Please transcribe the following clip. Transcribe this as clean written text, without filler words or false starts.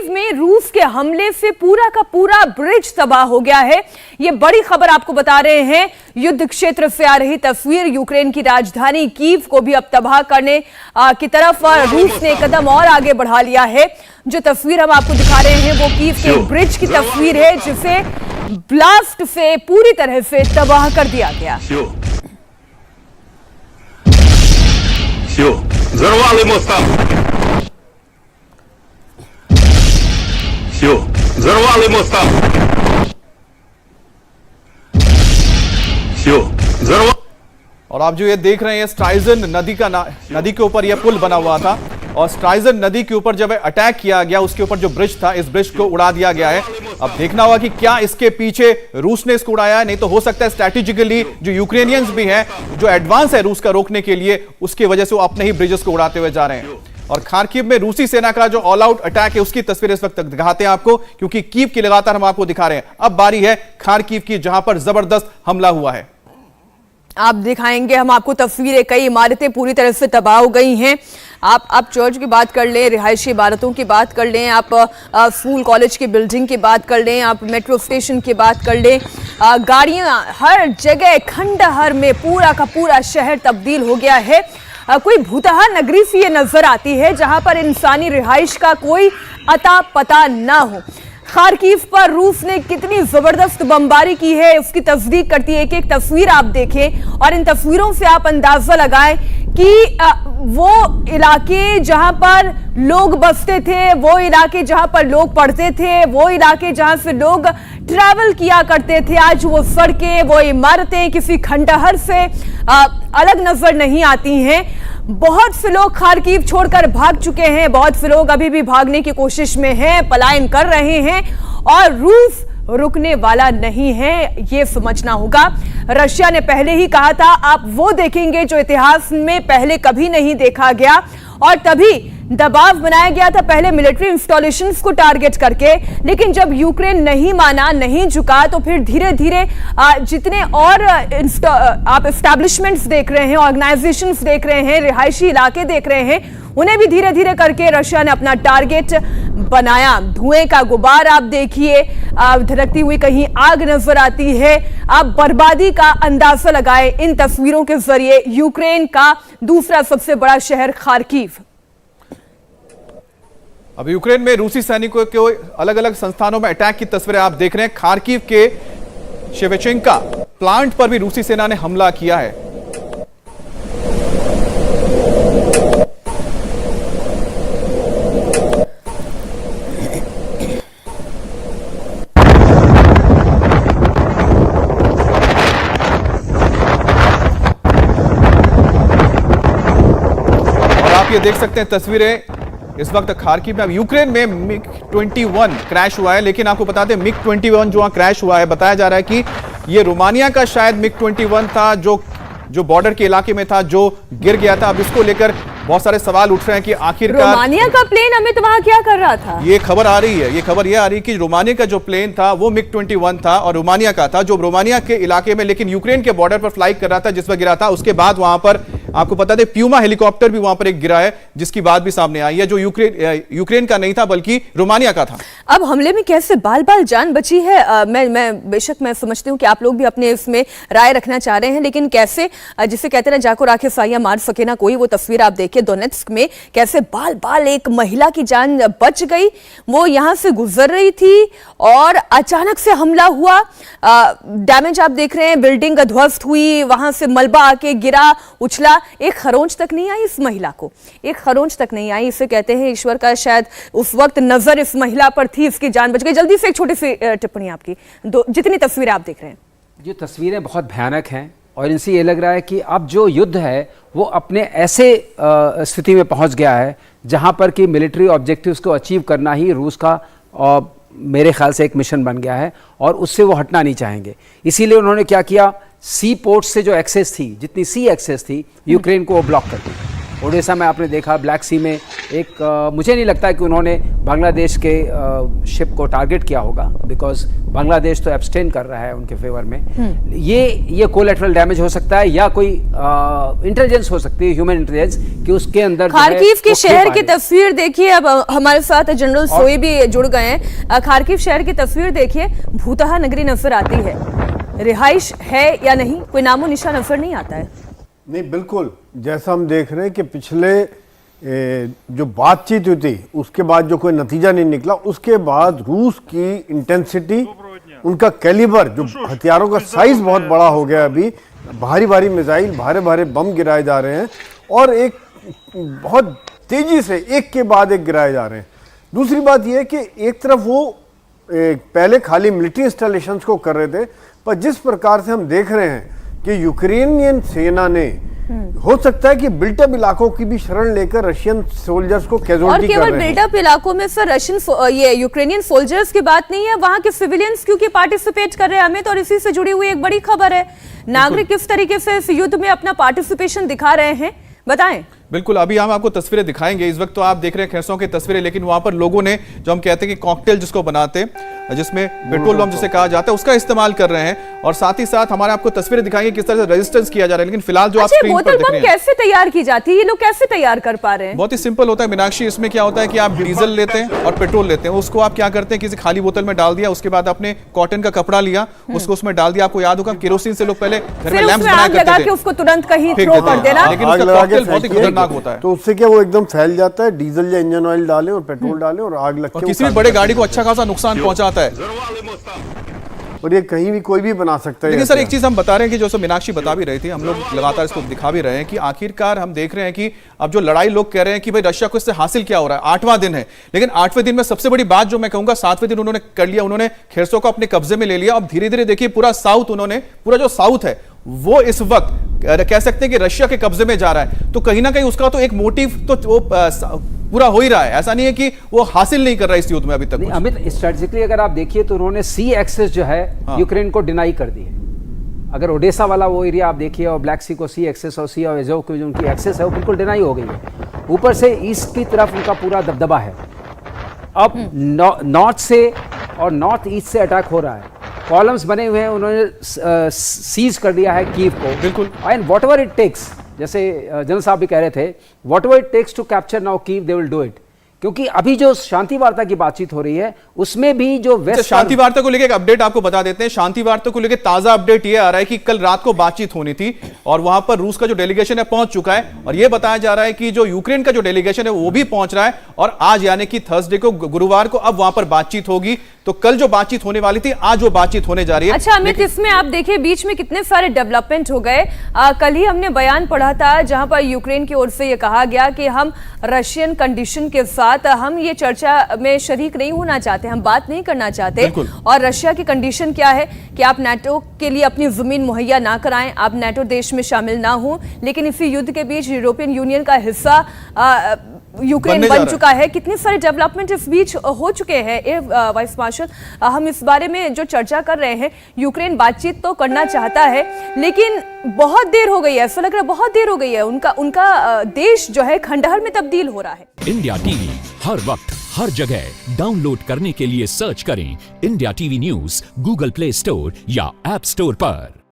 Kharkiv में रूस के हमले से पूरा का पूरा ब्रिज तबाह हो गया है। ये बड़ी खबर आपको बता रहे हैं। युद्ध क्षेत्र से आ रही तस्वीर यूक्रेन की राजधानी कीव को भी अब तबाह करने की तरफ रूस ने कदम और आगे बढ़ा लिया है। जो तस्वीर हम आपको दिखा रहे हैं वो कीव के ब्रिज की तस्वीर है, जिसे ब्लास्ट से पूरी तरह से तबाह कर दिया गया। Взорвали моста. Все, взорвали моста. Все, взорвали. और आप जो ये देख रहे हैं, स्ट्राइजन नदी के ऊपर यह पुल बना हुआ था और स्ट्राइजन नदी के ऊपर जब अटैक किया गया, उसके ऊपर जो ब्रिज था, इस ब्रिज को उड़ा दिया गया है। अब देखना होगा कि क्या इसके पीछे रूस ने इसको उड़ाया है। नहीं तो हो सकता है स्ट्रैटेजिकली जो यूक्रेनियंस भी हैं, जो एडवांस है रूस का रोकने के लिए, उसकी वजह से वो अपने ही ब्रिजेस को उड़ाते हुए जा रहे हैं। और खार्किव में रूसी सेना का जो ऑल आउट अटैक है, उसकी तस्वीर इस वक्त दिखाते हैं आपको, क्योंकि कीव की लगातार हम आपको दिखा रहे हैं। अब बारी है खार्किव की, जहां पर जबरदस्त हमला हुआ है। आप दिखाएंगे हम आपको तस्वीरें। कई इमारतें पूरी तरह से तबाह हो गई हैं। आप चर्च की बात कर लें, रिहायशी इमारतों की बात कर लें, आप स्कूल कॉलेज की बिल्डिंग की बात कर लें, आप मेट्रो स्टेशन की बात कर लें, गाड़ियां हर जगह, खंडहर में पूरा का पूरा शहर तब्दील हो गया है। कोई भूतहा नगरी सी ये नजर आती है, जहां पर इंसानी रिहाइश का कोई अता पता ना हो। खार्किव पर रूस ने कितनी जबरदस्त बमबारी की है, उसकी तस्दीक करती है। एक एक तस्वीर आप देखें और इन तस्वीरों से आप अंदाजा लगाएं कि वो इलाके जहां पर लोग बसते थे, वो इलाके जहां पर लोग पढ़ते थे, वो इलाके जहां से लोग ट्रैवल किया करते थे, आज वो सड़कें, वो इमारतें किसी खंडहर से अलग नजर नहीं आती हैं। बहुत से लोग खार्किव छोड़कर भाग चुके हैं, बहुत से लोग अभी भी भागने की कोशिश में हैं, पलायन कर रहे हैं और रूस रुकने वाला नहीं है, ये समझना होगा। रशिया ने पहले ही कहा था, आप वो देखेंगे जो इतिहास में पहले कभी नहीं देखा गया, और तभी दबाव बनाया गया था पहले मिलिट्री इंस्टॉलेशंस को टारगेट करके। लेकिन जब यूक्रेन नहीं माना, नहीं झुका, तो फिर धीरे धीरे जितने और आप एस्टैब्लिशमेंट्स देख रहे हैं, ऑर्गेनाइजेशंस देख रहे हैं, रिहायशी इलाके देख रहे हैं, उन्हें भी धीरे धीरे करके रशिया ने अपना टारगेट बनाया। धुएं का गुबार आप देखिए, धड़कती हुई कहीं आग नजर आती है। आप बर्बादी का अंदाजा लगाएं इन तस्वीरों के जरिए। यूक्रेन का दूसरा सबसे बड़ा शहर खार्किव। अब यूक्रेन में रूसी सैनिकों के अलग अलग संस्थानों में अटैक की तस्वीरें आप देख रहे हैं। खार्किव के शेवेचेंका प्लांट पर भी रूसी सेना ने हमला किया है। और आप ये देख सकते हैं तस्वीरें इस वक्त खार्किव में। यूक्रेन में मिग 21 क्रैश हुआ है, लेकिन आपको बता दें मिग 21 जो वहां क्रैश हुआ है, बताया जा रहा है कि ये रोमानिया का शायद मिग 21 था, जो बॉर्डर के इलाके में था, जो गिर गया था। अब इसको लेकर बहुत सारे सवाल उठ रहे हैं कि आखिरकार रोमानिया का प्लेन अमित वहां क्या कर रहा था। ये खबर आ रही है, ये खबर ये आ रही है कि रोमानिया का जो प्लेन था वो मिग 21 था और रोमानिया का था, जो रोमानिया के इलाके में लेकिन यूक्रेन के बॉर्डर पर फ्लाई कर रहा था, जिस पर गिरा था। उसके बाद वहां पर आपको पता दें प्यूमा हेलीकॉप्टर भी वहां पर एक गिरा है, जिसकी बात भी सामने आई है, जो यूक्रेन का नहीं था बल्कि रोमानिया का था। अब हमले में कैसे बाल बाल जान बची है, मैं बेशक मैं समझती हूँ कि आप लोग भी अपने इसमें राय रखना चाह रहे हैं, लेकिन कैसे, जिसे कहते हैं जाको राखे साइया मार सके ना कोई, वो तस्वीर आप देखिए दोनेत्स्क में कैसे बाल बाल एक महिला की जान बच गई। वो यहां से गुजर रही थी और अचानक से हमला हुआ। डैमेज आप देख रहे हैं, बिल्डिंग ध्वस्त हुई, वहां से मलबा आके गिरा, उछला। एक खरोंच तक नहीं आई इस महिला को, एक खरोंच तक नहीं आई। इसे कहते हैं ईश्वर का शायद उस वक्त नजर इस महिला पर थी, इसकी जान बच गई। जल्दी से एक छोटी सी टिप्पणी आपकी, जितनी तस्वीरें आप देख रहे हैं। ये तस्वीरें बहुत भयानक हैं और इनसे ये लग रहा है कि अब जो युद्ध है वो अपने ऐसे स्थिति में पहुंच गया है जहां पर कि मिलिट्री ऑब्जेक्टिव्स को अचीव करना ही रूस का मेरे ख्याल से एक मिशन बन गया है और उससे वो हटना नहीं चाहेंगे। इसीलिए उन्होंने क्या किया, सी पोर्ट से जो एक्सेस थी, जितनी सी एक्सेस थी यूक्रेन को, वो ब्लॉक कर दी। ओडिशा में आपने देखा ब्लैक सी में एक मुझे नहीं लगता कि उन्होंने बांग्लादेश के शिप को टारगेट किया होगा, बिकॉज बांग्लादेश तो एब्सटेन कर रहा है उनके फेवर में। ये कोलैटरल डैमेज हो सकता है या कोई इंटेलिजेंस हो सकती है, ह्यूमन इंटेलिजेंस, कि उसके अंदर खार्किव के शहर की तस्वीर देखिए। अब हमारे साथ जनरल सोई भी जुड़ गए हैं। खार्किव शहर की तस्वीर देखिए, भूतहा नगरी नजर आती है। रिहाइश है या नहीं, कोई नामो निशान नजर नहीं आता है। नहीं, बिल्कुल जैसा हम देख रहे हैं कि पिछले जो बातचीत हुई थी उसके बाद जो कोई नतीजा नहीं निकला, उसके बाद रूस की इंटेंसिटी, उनका कैलिबर, जो हथियारों का साइज बहुत बड़ा हो गया। अभी भारी भारी मिसाइल, भारे भारे बम गिराए जा रहे हैं और एक बहुत तेजी से एक के बाद एक गिराए जा रहे हैं। दूसरी बात यह है कि एक तरफ वो पहले खाली मिलिट्री इंस्टॉलेशंस को कर रहे थे, पर जिस प्रकार से हम देख रहे हैं कि यूक्रेनियन सेना ने हो सकता है कि बिल्टअप इलाकों की भी शरण लेकर रशियन सोल्जर्स को कैजुअल्टी कर रहे हैं। और केवल बिल्टअप इलाकों में सर ये यूक्रेनियन सोल्जर्स की बात नहीं है, वहां के सिविलियंस क्योंकि पार्टिसिपेट कर रहे हैं हमें, और इसी से जुड़ी हुई एक बड़ी खबर है। नागरिक किस तरीके से इस युद्ध में अपना पार्टिसिपेशन दिखा रहे हैं, बताएं। बिल्कुल, अभी हम आपको तस्वीरें दिखाएंगे। इस वक्त तो आप देख रहे हैं खेसों की तस्वीरें, लेकिन वहां पर लोगों ने, जो हम कहते हैं कि कॉकटेल जिसको बनाते हैं, जिसमें पेट्रोल बम जिसे कहा जाता है, उसका इस्तेमाल कर रहे हैं। और साथ ही साथ हमारे आपको तस्वीरें दिखाएंगे किस तरह से रेजिस्टेंस किया जा रहा है। लेकिन फिलहाल जो आप स्क्रीन पर देख रहे हैं, कैसे तैयार की जाती है, ये लोग कैसे तैयार कर पा रहे हैं? बहुत ही सिंपल होता है मीनाक्षी। इसमें क्या होता है कि आप डीजल लेते हैं और पेट्रोल लेते हैं, उसको आप क्या करते हैं, किसी खाली बोतल में डाल दिया, उसके बाद आपने कॉटन का कपड़ा लिया, उसको उसमें डाल दिया। आपको याद होगा केरोसिन से लोग पहले घर में लैंप्स बनाया करते थे, उसको तुरंत कहीं थ्रो कर देना, लेकिन उसका कॉकटेल बहुत ही खतरनाक होता है। तो उससे क्या वो एकदम फैल जाता है। डीजल या इंजन ऑयल डालें और पेट्रोल डालें और आग लग और के किसी भी बड़े गाड़ी को अच्छा खासा नुकसान पहुंचाता है। और ये कहीं भी कोई भी बना सकता है। लेकिन सर एक चीज हम बता रहे हैं कि जो सो मीनाक्षी बता भी रही थी, हम लोग लगातार इसको दिखा भी रहे हैं कि आखिरकार हम देख रहे हैं कि अब जो लड़ाई लोग कह रहे हैं कि भाई रशिया को इससे हासिल क्या हो रहा है। 8वां दिन है, लेकिन 8वें दिन में सबसे बड़ी बात जो मैं कहूंगा, 7वें दिन उन्होंने कर लिया, उन्होंने खेरसो को अपने कब्जे में ले लिया। अब धीरे धीरे देखिए पूरा साउथ उन्होंने, पूरा जो साउथ है वो इस वक्त कह सकते हैं कि रशिया के कब्जे में जा रहा है। तो कहीं ना कहीं उसका तो एक मोटिव तो वो पूरा हो ही रहा है। ऐसा नहीं है कि वो हासिल नहीं कर रहा इस युद्ध में अभी तक। अमित, स्ट्रेटेजिकली अगर आप देखिए तो उन्होंने सी एक्सेस जो है यूक्रेन को डिनाई कर दी है। अगर ओडेसा वाला वो एरिया आप देखिए और ब्लैक सी को सी एक्सेस और सी और एजोव को जो उनकी एक्सेस है वो बिल्कुल डिनाई हो गई है। ऊपर से ईस्ट की तरफ उनका पूरा दबदबा है। अब नॉर्थ से और नॉर्थ ईस्ट से अटैक हो रहा है। कॉलम्स बने हुए हैं, उन्होंने सीज कर दिया है कीव को। बिल्कुल। And whatever it takes, जैसे जनरल साहब भी कह रहे थे, whatever it takes to capture now Kyiv, they will do it. क्योंकि अभी जो शांति वार्ता की बातचीत हो रही है उसमें भी जो वेस्ट शांति वार्ता को लेकर एक अपडेट आपको बता देते हैं। शांति वार्ता को लेकर ताजा अपडेट ये आ रहा है कि कल रात को बातचीत होनी थी और वहां पर रूस का जो डेलीगेशन है पहुंच चुका है, और यह बताया जा रहा है कि जो यूक्रेन का जो डेलीगेशन है वो भी पहुंच रहा है, और आज यानी कि थर्सडे को, गुरुवार को अब वहां पर बातचीत होगी। तो कल जो बातचीत होने वाली थी, आज वो बातचीत होने जा रही है। अच्छा अमित, इसमें आप देखिए बीच में कितने सारे डेवलपमेंट हो गए। कल ही हमने बयान पढ़ा था जहां पर यूक्रेन की ओर से यह कहा गया कि हम रशियन कंडीशन के साथ हम ये चर्चा में शरीक नहीं होना चाहते, हम बात नहीं करना चाहते। और रशिया की कंडीशन क्या है कि आप नाटो के लिए अपनी जमीन मुहैया ना कराएं, आप नाटो देश में शामिल ना हो, लेकिन इसी युद्ध के बीच यूरोपियन यूनियन का हिस्सा यूक्रेन बन चुका है। कितने सारे डेवलपमेंट इस बीच हो चुके हैं। वाइस मार्शल, हम इस बारे में जो चर्चा कर रहे हैं, यूक्रेन बातचीत तो करना चाहता है लेकिन बहुत देर हो गई है, ऐसा लग रहा है बहुत देर हो गई है। उनका देश जो है खंडहर में तब्दील हो रहा है। इंडिया टीवी हर वक्त हर जगह डाउनलोड करने के लिए सर्च करें India TV news Google play store या ऐप स्टोर पर।